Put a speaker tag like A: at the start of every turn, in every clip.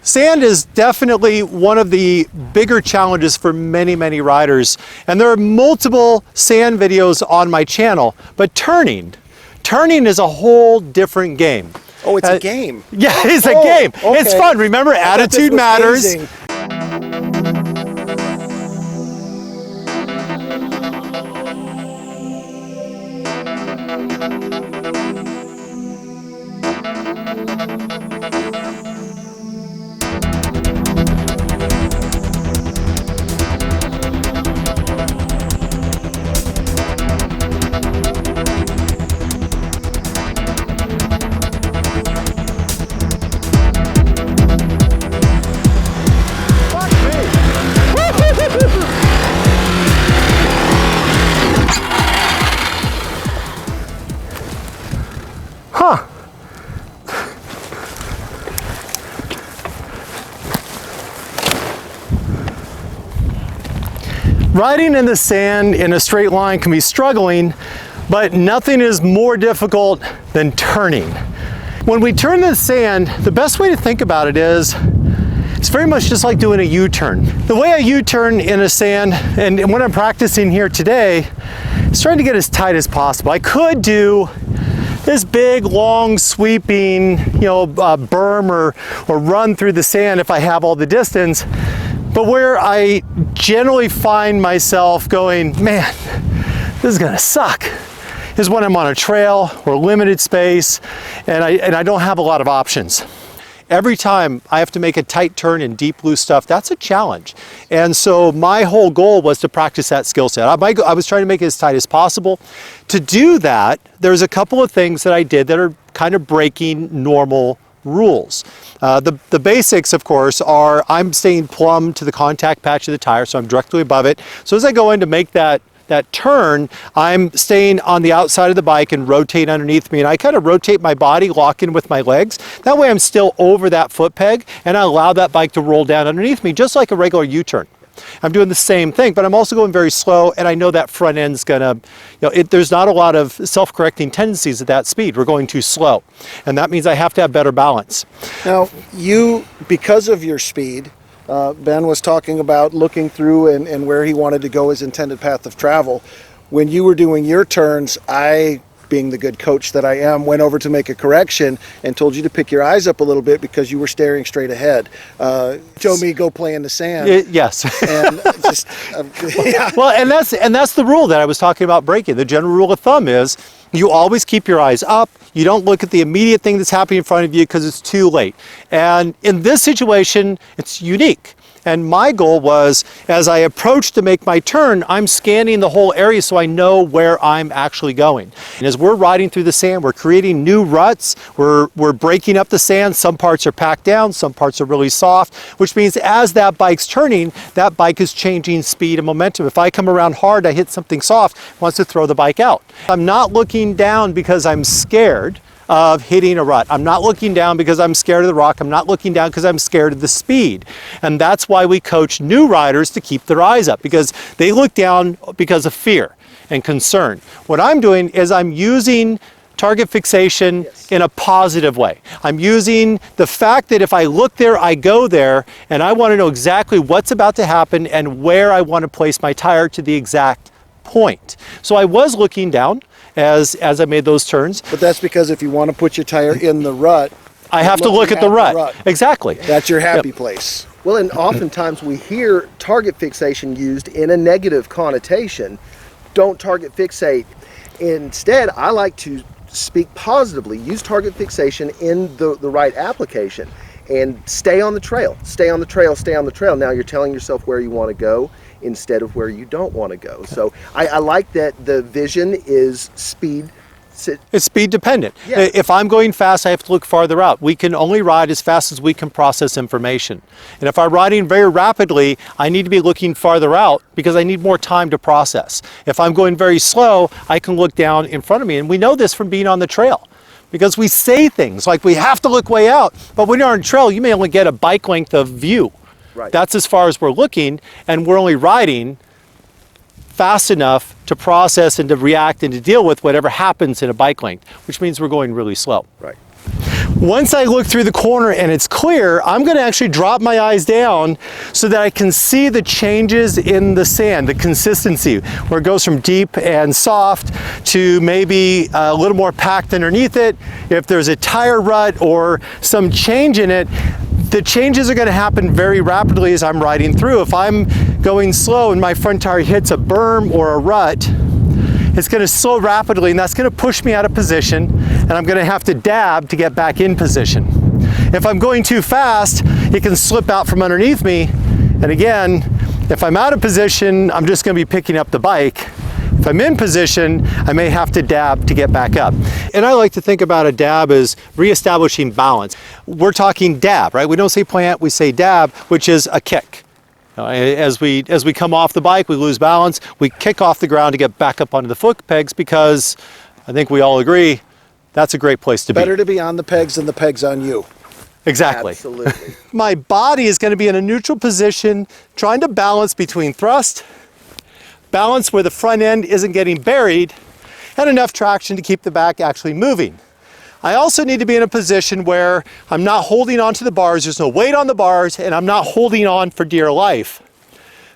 A: Sand is definitely one of the bigger challenges for many, many riders. And there are multiple sand videos on my channel, but turning is a whole different game.
B: Oh, it's a game.
A: Yeah, it's a game.
B: Okay.
A: It's fun. Remember, attitude matters.
B: Hazing.
A: Huh. Riding in the sand in a straight line can be struggling, but nothing is more difficult than turning. When we turn in the sand, the best way to think about it is it's very much just like doing a U-turn. The way I U-turn in a sand, and when I'm practicing here today, is trying to get as tight as possible. I could do this big, long, sweeping, berm or run through the sand if I have all the distance. But where I generally find myself going, man, this is gonna suck, is when I'm on a trail or limited space and I don't have a lot of options. Every time I have to make a tight turn in deep blue stuff, that's a challenge. And so my whole goal was to practice that skill set. I was trying to make it as tight as possible. To do that, there's a couple of things that I did that are kind of breaking normal rules. The basics, of course, are I'm staying plumb to the contact patch of the tire, so I'm directly above it. So as I go in to make that turn, I'm staying on the outside of the bike and rotate underneath me, and I kind of rotate my body, lock in with my legs. That way I'm still over that foot peg, and I allow that bike to roll down underneath me, just like a regular U-turn. I'm doing the same thing, but I'm also going very slow, and I know that front end's gonna, there's not a lot of self-correcting tendencies at that speed. We're going too slow, and that means I have to have better balance.
B: Now, because of your speed, Ben was talking about looking through and where he wanted to go his intended path of travel. When you were doing your turns, I, being the good coach that I am, went over to make a correction and told you to pick your eyes up a little bit because you were staring straight ahead. Show me go play in the sand.
A: Yes.
B: And just, yeah.
A: Well, and that's the rule that I was talking about breaking. The general rule of thumb is you always keep your eyes up. You don't look at the immediate thing that's happening in front of you because it's too late. And in this situation, it's unique. And my goal was, as I approach to make my turn, I'm scanning the whole area so I know where I'm actually going. And as we're riding through the sand, we're creating new ruts, we're breaking up the sand. Some parts are packed down, some parts are really soft, which means as that bike's turning, that bike is changing speed and momentum. If I come around hard, I hit something soft, it wants to throw the bike out. I'm not looking down because I'm scared of hitting a rut. I'm not looking down because I'm scared of the rock. I'm not looking down because I'm scared of the speed. And that's why we coach new riders to keep their eyes up, because they look down because of fear and concern. What I'm doing is I'm using target fixation in a positive way. I'm using the fact that if I look there, I go there, and I want to know exactly what's about to happen and where I want to place my tire to the exact point. So I was looking down as I made those turns.
B: But that's because if you want to put your tire in the rut,
A: I have to look at the rut. Exactly.
B: That's your happy place.
C: Well, and oftentimes we hear target fixation used in a negative connotation. Don't target fixate. Instead, I like to speak positively. Use target fixation in the right application and stay on the trail. Stay on the trail, stay on the trail. Now you're telling yourself where you want to go instead of where you don't want to go. So I like that the vision is speed.
A: It's speed dependent.
C: Yeah.
A: If I'm going fast, I have to look farther out. We can only ride as fast as we can process information. And if I'm riding very rapidly, I need to be looking farther out because I need more time to process. If I'm going very slow, I can look down in front of me. And we know this from being on the trail, because we say things like we have to look way out, but when you're on a trail, you may only get a bike length of view.
C: Right.
A: That's as far as we're looking, and we're only riding fast enough to process and to react and to deal with whatever happens in a bike length, which means we're going really slow.
C: Right.
A: Once I look through the corner and it's clear, I'm going to actually drop my eyes down so that I can see the changes in the sand, the consistency, where it goes from deep and soft to maybe a little more packed underneath it. If there's a tire rut or some change in it, the changes are going to happen very rapidly as I'm riding through. If I'm going slow and my front tire hits a berm or a rut, it's going to slow rapidly, and that's going to push me out of position, and I'm going to have to dab to get back in position. If I'm going too fast, it can slip out from underneath me, and again, if I'm out of position, I'm just going to be picking up the bike. If I'm in position, I may have to dab to get back up. And I like to think about a dab as reestablishing balance. We're talking dab, right? We don't say plant, we say dab, which is a kick. As we come off the bike, we lose balance, we kick off the ground to get back up onto the foot pegs, because I think we all agree that's a great place to be.
B: Better to be on the pegs than the pegs on you.
A: Exactly.
C: Absolutely.
A: My body is going to be in a neutral position, trying to balance between thrust, balance where the front end isn't getting buried, and enough traction to keep the back actually moving. I also need to be in a position where I'm not holding onto the bars, there's no weight on the bars, and I'm not holding on for dear life.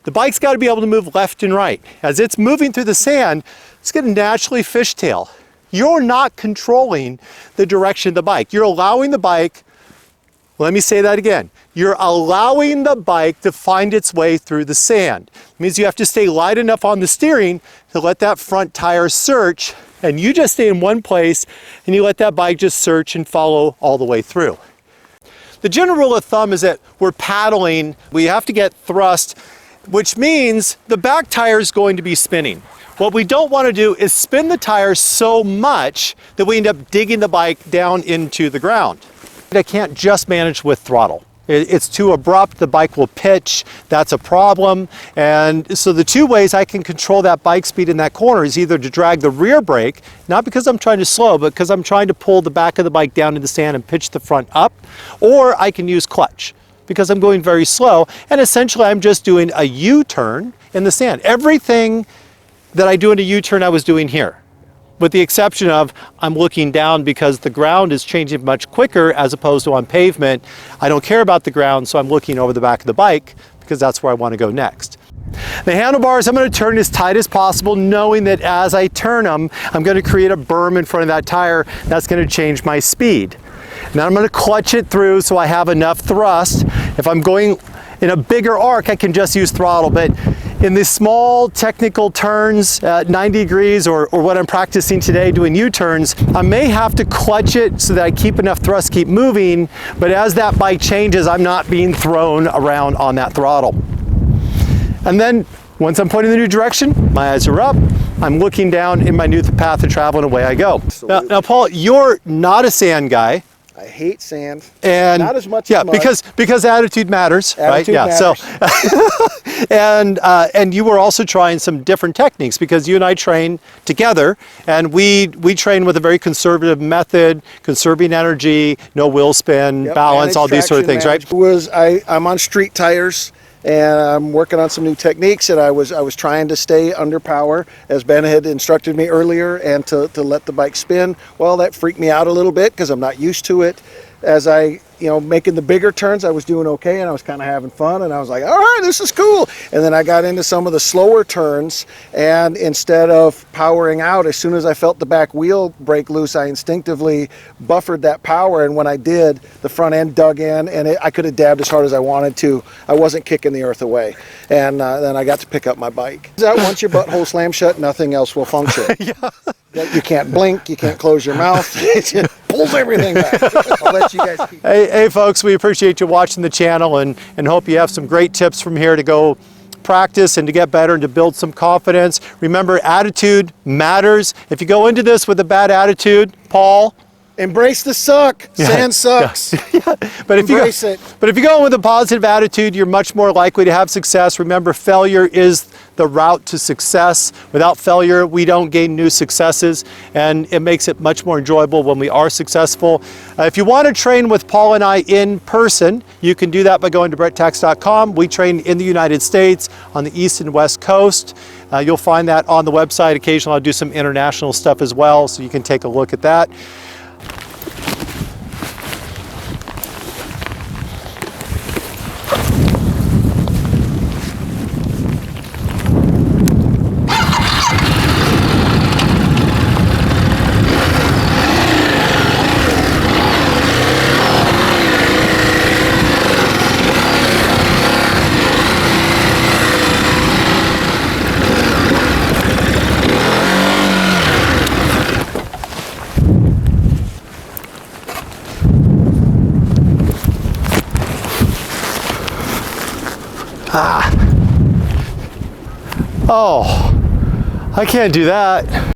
A: The bike's got to be able to move left and right. As it's moving through the sand, it's going to naturally fishtail. You're not controlling the direction of the bike. You're allowing the bike, let me say that again, you're allowing the bike to find its way through the sand. It means you have to stay light enough on the steering to let that front tire search, and you just stay in one place and you let that bike just search and follow all the way through. The general rule of thumb is that we're paddling, we have to get thrust, which means the back tire is going to be spinning. What we don't want to do is spin the tire so much that we end up digging the bike down into the ground. I can't just manage with throttle. It's too abrupt, the bike will pitch, that's a problem. And so the two ways I can control that bike speed in that corner is either to drag the rear brake, not because I'm trying to slow, but because I'm trying to pull the back of the bike down to the sand and pitch the front up, or I can use clutch because I'm going very slow, and essentially I'm just doing a U-turn in the sand. Everything that I do in a U-turn I was doing here, with the exception of I'm looking down because the ground is changing much quicker as opposed to on pavement. I don't care about the ground, so I'm looking over the back of the bike because that's where I want to go next. The handlebars I'm going to turn as tight as possible, knowing that as I turn them, I'm going to create a berm in front of that tire. That's going to change my speed. Now I'm going to clutch it through so I have enough thrust. If I'm going in a bigger arc, I can just use throttle, but in the small technical turns at 90 degrees or what I'm practicing today doing U-turns, I may have to clutch it so that I keep enough thrust, keep moving, but as that bike changes, I'm not being thrown around on that throttle. And then once I'm pointing in the new direction, my eyes are up, I'm looking down in my new path of travel and away I go. Now Paul, you're not a sand guy.
B: I hate sand.
A: And
B: not as much as mud.
A: because attitude matters,
B: attitude
A: right?
B: Matters.
A: So and you were also trying some different techniques because you and I train together, and we train with a very conservative method, conserving energy, no wheel spin, balance, all these sort of things, right?
B: I'm on street tires, and I'm working on some new techniques, and I was trying to stay under power as Ben had instructed me earlier, and to let the bike spin. Well, that freaked me out a little bit because I'm not used to it. As I, making the bigger turns, I was doing okay, and I was kind of having fun, and I was like, all right, this is cool. And then I got into some of the slower turns, and instead of powering out, as soon as I felt the back wheel break loose, I instinctively buffered that power, and when I did, the front end dug in, and I could have dabbed as hard as I wanted to. I wasn't kicking the earth away, and then I got to pick up my bike. Once your butthole slams shut, nothing else will function. You can't blink, you can't close your mouth. It just pulls everything back. I'll let you guys keep.
A: Hey folks, we appreciate you watching the channel and hope you have some great tips from here to go practice and to get better and to build some confidence. Remember, attitude matters. If you go into this with a bad attitude, Paul,
B: embrace the suck. Sand sucks.
A: But if
B: Embrace it.
A: But if you go in with a positive attitude, you're much more likely to have success. Remember, failure is the route to success. Without failure, we don't gain new successes, and it makes it much more enjoyable when we are successful. If you want to train with Paul and I in person, you can do that by going to BretTkacs.com. We train in the United States on the East and West Coast. You'll find that on the website. Occasionally I'll do some international stuff as well, so you can take a look at that. Oh, I can't do that.